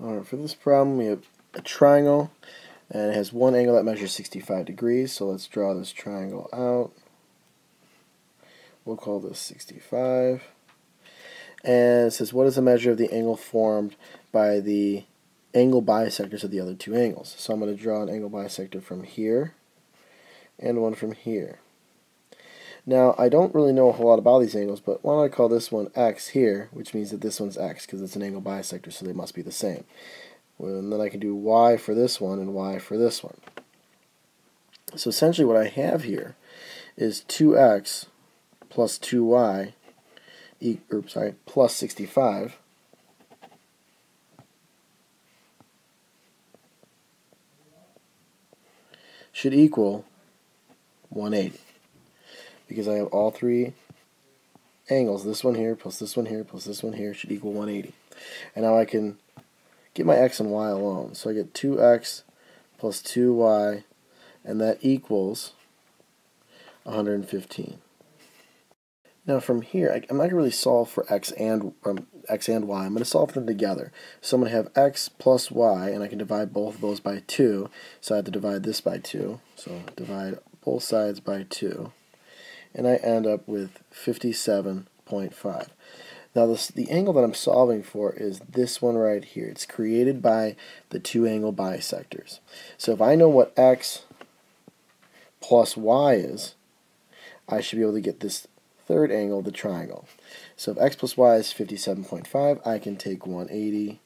Alright, for this problem we have a triangle and it has one angle that measures 65 degrees, so let's draw this triangle out. We'll call this 65. And it says, what is the measure of the angle formed by the angle bisectors of the other two angles? So I'm going to draw an angle bisector from here and one from here. Now, I don't really know a whole lot about these angles, but why don't I call this one X here, which means that this one's X, because it's an angle bisector, so they must be the same. Well, and then I can do Y for this one and Y for this one. So essentially what I have here is 2X plus 2Y, plus 65, should equal 180. Because I have all three angles, this one here, plus this one here, plus this one here, should equal 180. And now I can get my x and y alone. So I get 2x plus 2y, and that equals 115. Now from here, I'm not going to really solve for x and y. I'm going to solve them together. So I'm going to have x plus y, and I can divide both of those by 2. So I have to divide this by 2. So divide both sides by 2. And I end up with 57.5. Now the angle that I'm solving for is this one right here. It's created by the two angle bisectors. So if I know what x plus y is, I should be able to get this third angle, the triangle. So if x plus y is 57.5, I can take 180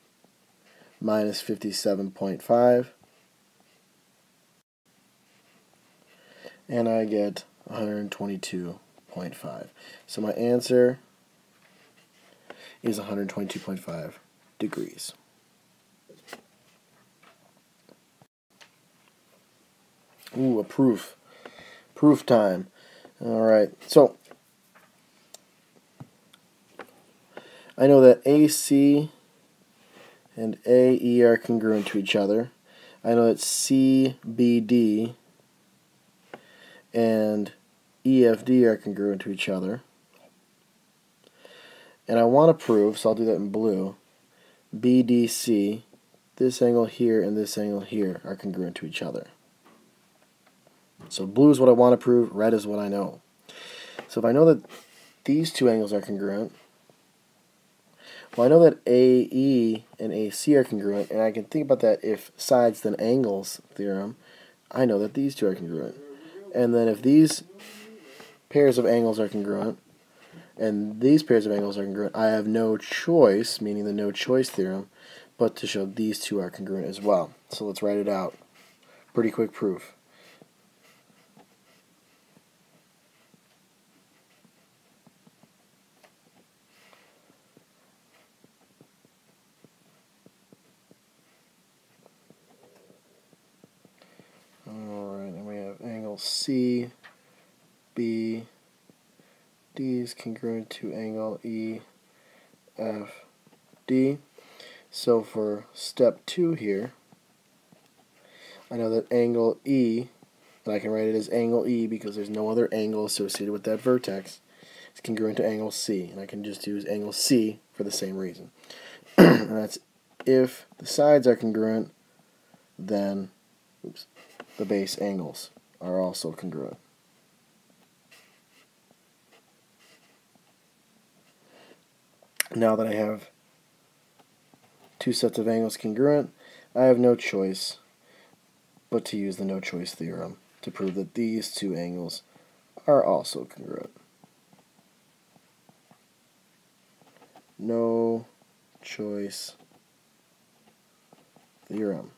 minus 57.5, and I get 122.5. So my answer is 122.5 degrees. Ooh, a proof. Proof time. Alright, so I know that AC and AE are congruent to each other. I know that CBD and EFD are congruent to each other. And I want to prove, so I'll do that in blue, BDC, this angle here and this angle here are congruent to each other. So blue is what I want to prove, red is what I know. So if I know that these two angles are congruent, well, I know that AE and AC are congruent, and I can think about that if sides then angles theorem. I know that these two are congruent. And then if these pairs of angles are congruent, and these pairs of angles are congruent, I have no choice, meaning the no choice theorem, but to show these two are congruent as well. So let's write it out. Pretty quick proof. Alright, and we have angle C, B, D is congruent to angle E, F, D. So for step 2 here, I know that angle E, and I can write it as angle E because there's no other angle associated with that vertex, is congruent to angle C. And I can just use angle C for the same reason. And that's if the sides are congruent, then the base angles are also congruent. Now that I have two sets of angles congruent, I have no choice but to use the no choice theorem to prove that these two angles are also congruent. No choice theorem.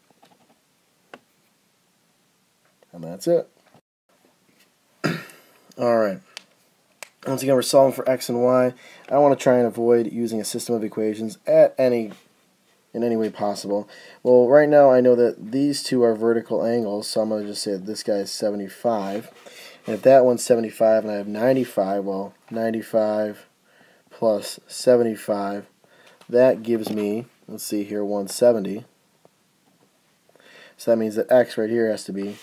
And that's it. Alright. Once again, we're solving for x and y. I want to try and avoid using a system of equations in any way possible. Well, right now I know that these two are vertical angles, so I'm going to just say that this guy is 75. And if that one's 75 and I have 95, well, 95 plus 75, that gives me, let's see here, 170. So that means that x right here has to be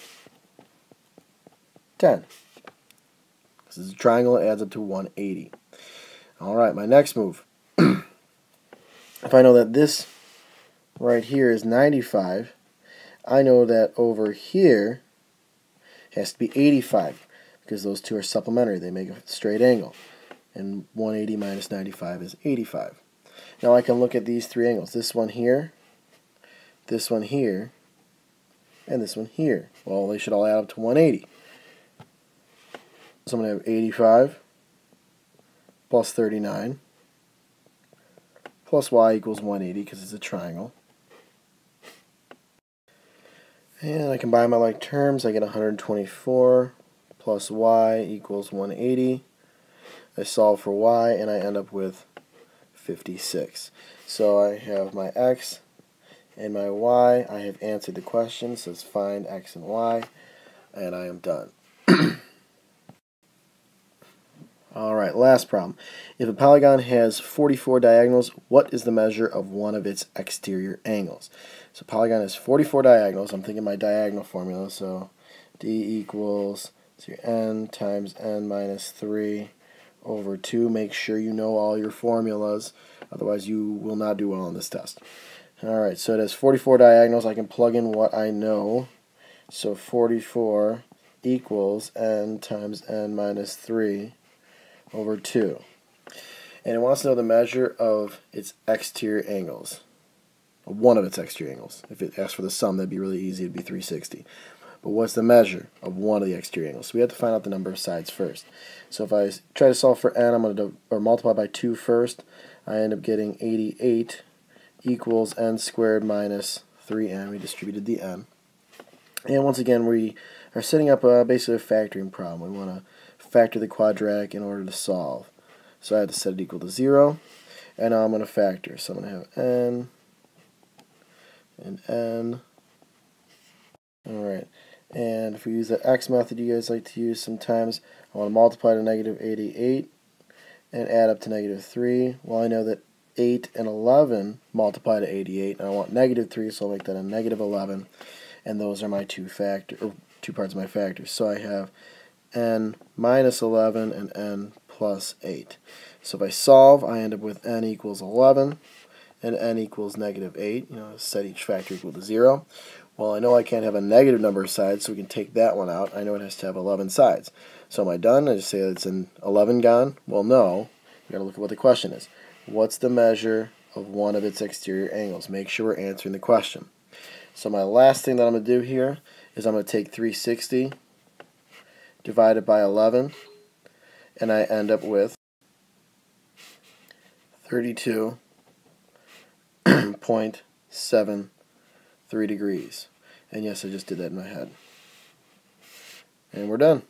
10. This is a triangle, it adds up to 180. Alright, my next move. If I know that this right here is 95, I know that over here has to be 85 because those two are supplementary. They make a straight angle. And 180 minus 95 is 85. Now I can look at these three angles. This one here, and this one here. Well, they should all add up to 180. So I'm going to have 85 plus 39 plus y equals 180 because it's a triangle. And I combine my like terms. I get 124 plus y equals 180. I solve for y and I end up with 56. So I have my x and my y. I have answered the question. It says find x and y, and I am done. Alright, last problem. If a polygon has 44 diagonals, what is the measure of one of its exterior angles? So polygon has 44 diagonals. I'm thinking my diagonal formula. So d equals n times n minus 3 over 2. Make sure you know all your formulas. Otherwise, you will not do well on this test. Alright, so it has 44 diagonals. I can plug in what I know. So 44 equals n times n minus 3 over 2. And it wants to know the measure of its exterior angles. One of its exterior angles. If it asks for the sum, that'd be really easy. It'd be 360. But what's the measure of one of the exterior angles? So we have to find out the number of sides first. So if I try to solve for n, I'm going to multiply by 2 first. I end up getting 88 equals n squared minus 3n. We distributed the n. And once again, we are setting up basically a factoring problem. We want to factor the quadratic in order to solve. So I had to set it equal to 0. And now I'm going to factor. So I'm going to have n and n. Alright. And if we use the x method you guys like to use sometimes, I want to multiply to negative 88 and add up to negative 3. Well, I know that 8 and 11 multiply to 88, and I want negative 3, so I'll make that a negative 11. And those are my two parts of my factors. So I have n minus 11 and n plus 8. So if I solve, I end up with n equals 11 and n equals negative 8. Set each factor equal to 0. Well, I know I can't have a negative number of sides, so we can take that one out. I know it has to have 11 sides. So am I done? I just say that it's an 11 gone? Well, no. We've got to look at what the question is. What's the measure of one of its exterior angles? Make sure we're answering the question. So my last thing that I'm going to do here is I'm going to take 360 divided by 11, and I end up with 32.73 degrees. And yes, I just did that in my head. And we're done.